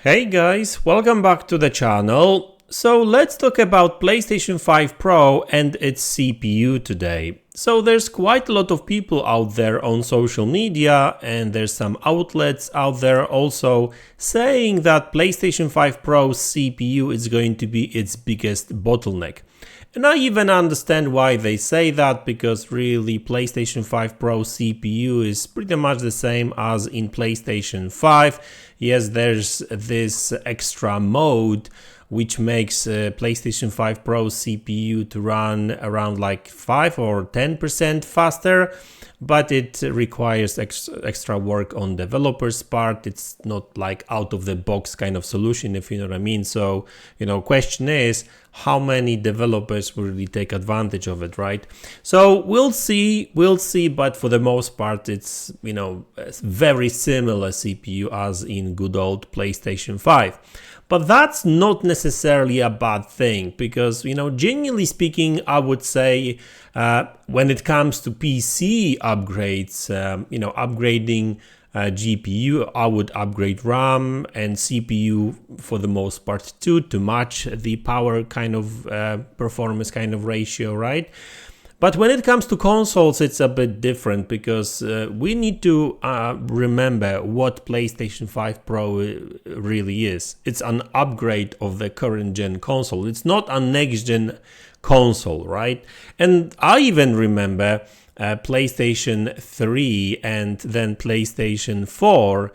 Hey guys, welcome back to the channel. So let's talk about PlayStation 5 Pro and its CPU today. So there's quite a lot of people out there on social media, and there's some outlets out there also saying that PlayStation 5 Pro's CPU is going to be its biggest bottleneck. And I even understand why they say that, because really PlayStation 5 Pro CPU is pretty much the same as in PlayStation 5. Yes, there's this extra mode which makes PlayStation 5 Pro CPU to run around like 5 or 10% faster, but it requires extra work on developers' part. It's not like out of the box kind of solution, if you know what I mean. So, question is, how many developers will really take advantage of it, right? So we'll see, but for the most part, it's, a very similar CPU as in good old PlayStation 5. But that's not necessarily a bad thing, because, genuinely speaking, I would say when it comes to PC upgrades, upgrading GPU, I would upgrade RAM and CPU for the most part too, to match the power kind of performance kind of ratio, right? But when it comes to consoles, it's a bit different, because we need to remember what PlayStation 5 Pro really is. It's an upgrade of the current gen console. It's not a next gen console, right? And I even remember PlayStation 3 and then PlayStation 4,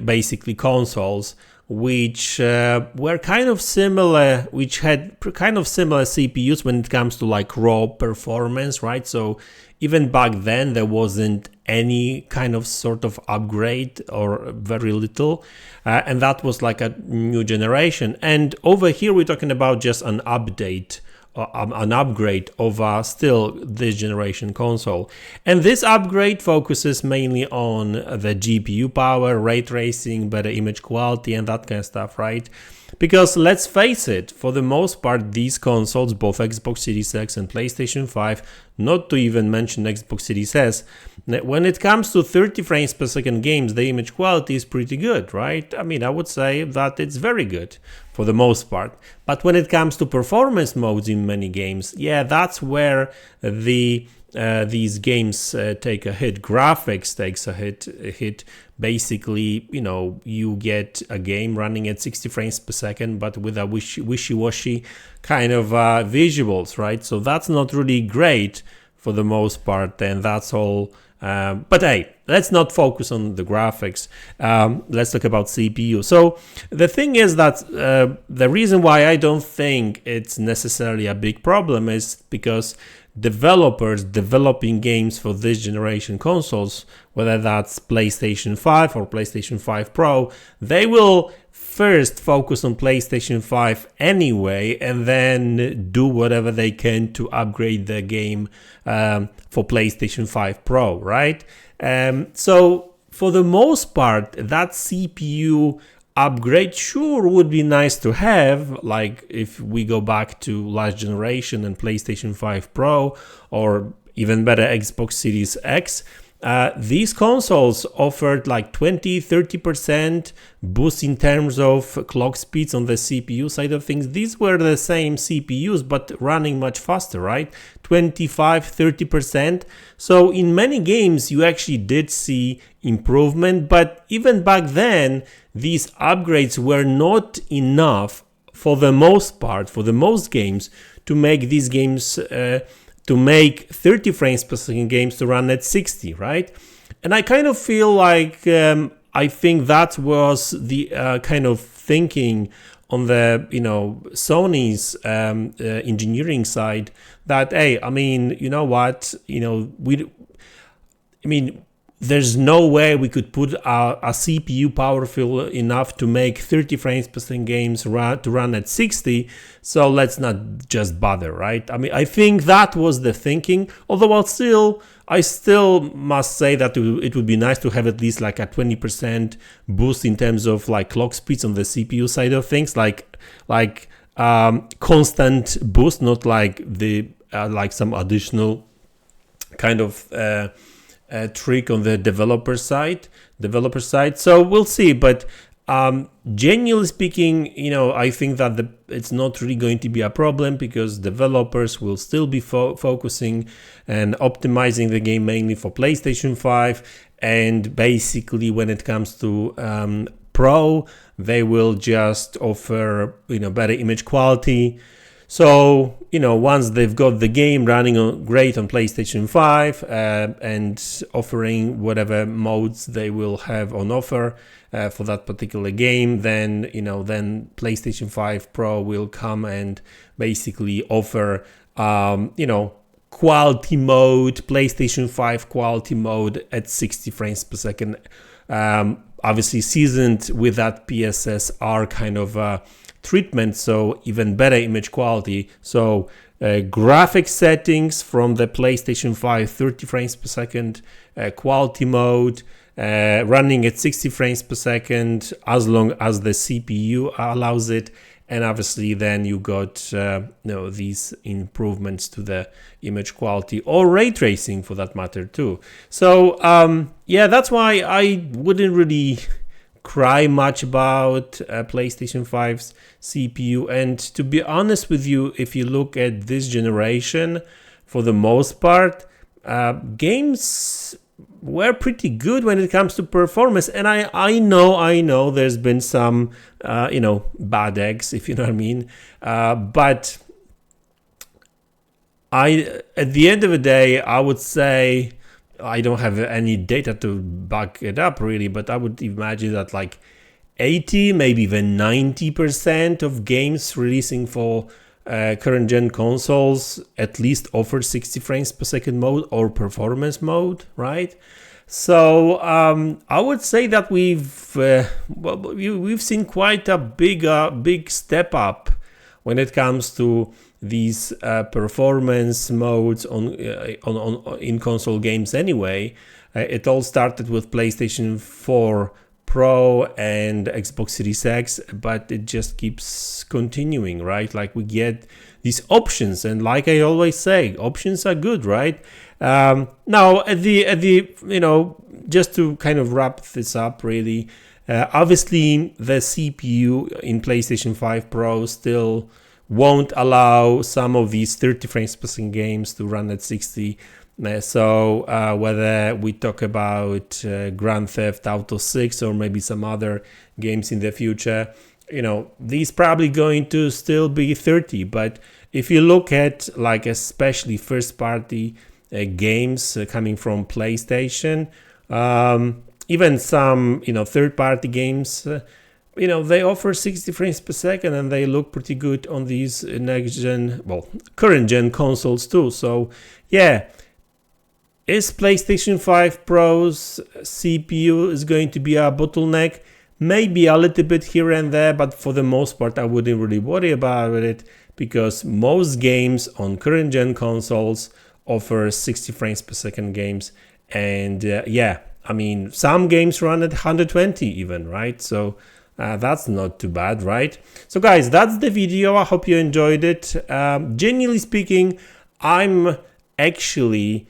basically consoles which were kind of similar, which had kind of similar CPUs when it comes to like raw performance, right? So even back then there wasn't any kind of sort of upgrade, or very little, and that was like a new generation. And over here we're talking about just an update, an upgrade of still this generation console. And this upgrade focuses mainly on the GPU power, ray tracing, better image quality, and that kind of stuff, right? Because let's face it, for the most part, these consoles, both Xbox Series X and PlayStation 5, not to even mention Xbox Series S, when it comes to 30 frames per second games, the image quality is pretty good, right? I mean, I would say that it's very good for the most part. But when it comes to performance modes in many games, yeah, that's where these games take a hit. Graphics takes a hit. Basically, you get a game running at 60 frames per second, but with a wishy-washy kind of visuals, right? So that's not really great for the most part, and that's all. But hey, let's not focus on the graphics. Let's talk about CPU. So the thing is that the reason why I don't think it's necessarily a big problem is because developers developing games for this generation consoles, whether that's PlayStation 5 or PlayStation 5 Pro, they will first focus on PlayStation 5 anyway, and then do whatever they can to upgrade the game for PlayStation 5 Pro, right? So for the most part, that CPU upgrade sure would be nice to have, like if we go back to last generation and PlayStation 5 Pro, or even better Xbox Series X. These consoles offered like 20-30% boost in terms of clock speeds on the CPU side of things. These were the same CPUs but running much faster, right? 25-30%. So in many games you actually did see improvement, but even back then these upgrades were not enough for the most part, for the most games, to make these games to make 30 frames per second games to run at 60, right? And I kind of feel like I think that was the kind of thinking on the Sony's engineering side, that hey, I mean, you know what, there's no way we could put a CPU powerful enough to make 30 frames per second games to run at 60, so let's not just bother, right? I mean, I think that was the thinking, although I still must say that it would be nice to have at least like a 20% boost in terms of like clock speeds on the CPU side of things, like constant boost, not like like some additional kind of trick on the developer side. So we'll see, but Genuinely speaking, I think that it's not really going to be a problem because developers will still be focusing and optimizing the game mainly for PlayStation 5. And basically, when it comes to Pro, they will just offer better image quality. So, once they've got the game running great on PlayStation 5 and offering whatever modes they will have on offer for that particular game, then, then PlayStation 5 Pro will come and basically offer, quality mode, PlayStation 5 quality mode at 60 frames per second. Obviously seasoned with that PSSR kind of treatment, so even better image quality. So graphic settings from the PlayStation 5 30 frames per second quality mode, running at 60 frames per second as long as the CPU allows it. And obviously then you got these improvements to the image quality or ray tracing for that matter too. So yeah, that's why I wouldn't really cry much about PlayStation 5's CPU. And to be honest with you, if you look at this generation, for the most part, games were pretty good when it comes to performance. And I know there's been some bad eggs, if you know what I mean, but at the end of the day, I would say, I don't have any data to back it up really, but I would imagine that like 80, maybe even 90% of games releasing for current gen consoles at least offer 60 frames per second mode or performance mode, right? So I would say that we've seen quite a big step up when it comes to these performance modes in console games anyway. It all started with PlayStation 4 Pro and Xbox Series X, but it just keeps continuing, right? Like we get these options, and like I always say, options are good, right? Now at the just to kind of wrap this up really, obviously the CPU in PlayStation 5 Pro still won't allow some of these 30 frames per second games to run at 60. So whether we talk about Grand Theft Auto 6 or maybe some other games in the future, these probably going to still be 30. But if you look at like especially first party games coming from PlayStation, even some third party games, they offer 60 frames per second and they look pretty good on these current gen consoles too. So yeah, is PlayStation 5 Pro's CPU is going to be a bottleneck? Maybe a little bit here and there, but for the most part I wouldn't really worry about it because most games on current gen consoles offer 60 frames per second games. And yeah, I mean, some games run at 120 even, right? So that's not too bad, right? So guys, that's the video. I hope you enjoyed it. Genuinely speaking, I'm actually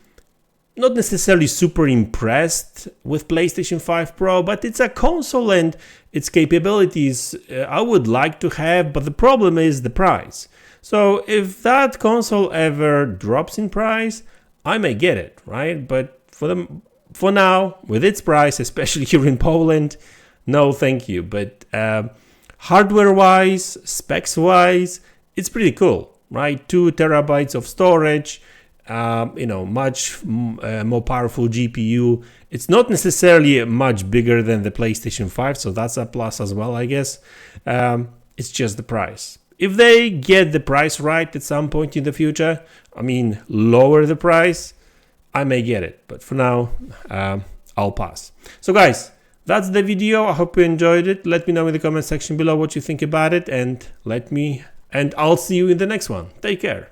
not necessarily super impressed with PlayStation 5 Pro, but it's a console and its capabilities I would like to have, but the problem is the price. So if that console ever drops in price, I may get it, right? But for now, with its price, especially here in Poland, no thank you. But hardware-wise, specs-wise, it's pretty cool, right? 2 terabytes of storage, much more powerful GPU. It's not necessarily much bigger than the PlayStation 5, so that's a plus as well, I guess. It's just the price. If they get the price right at some point in the future, I mean, lower the price, I may get it. But for now, I'll pass. So guys, that's the video. I hope you enjoyed it. Let me know in the comment section below what you think about it, and I'll see you in the next one. Take care.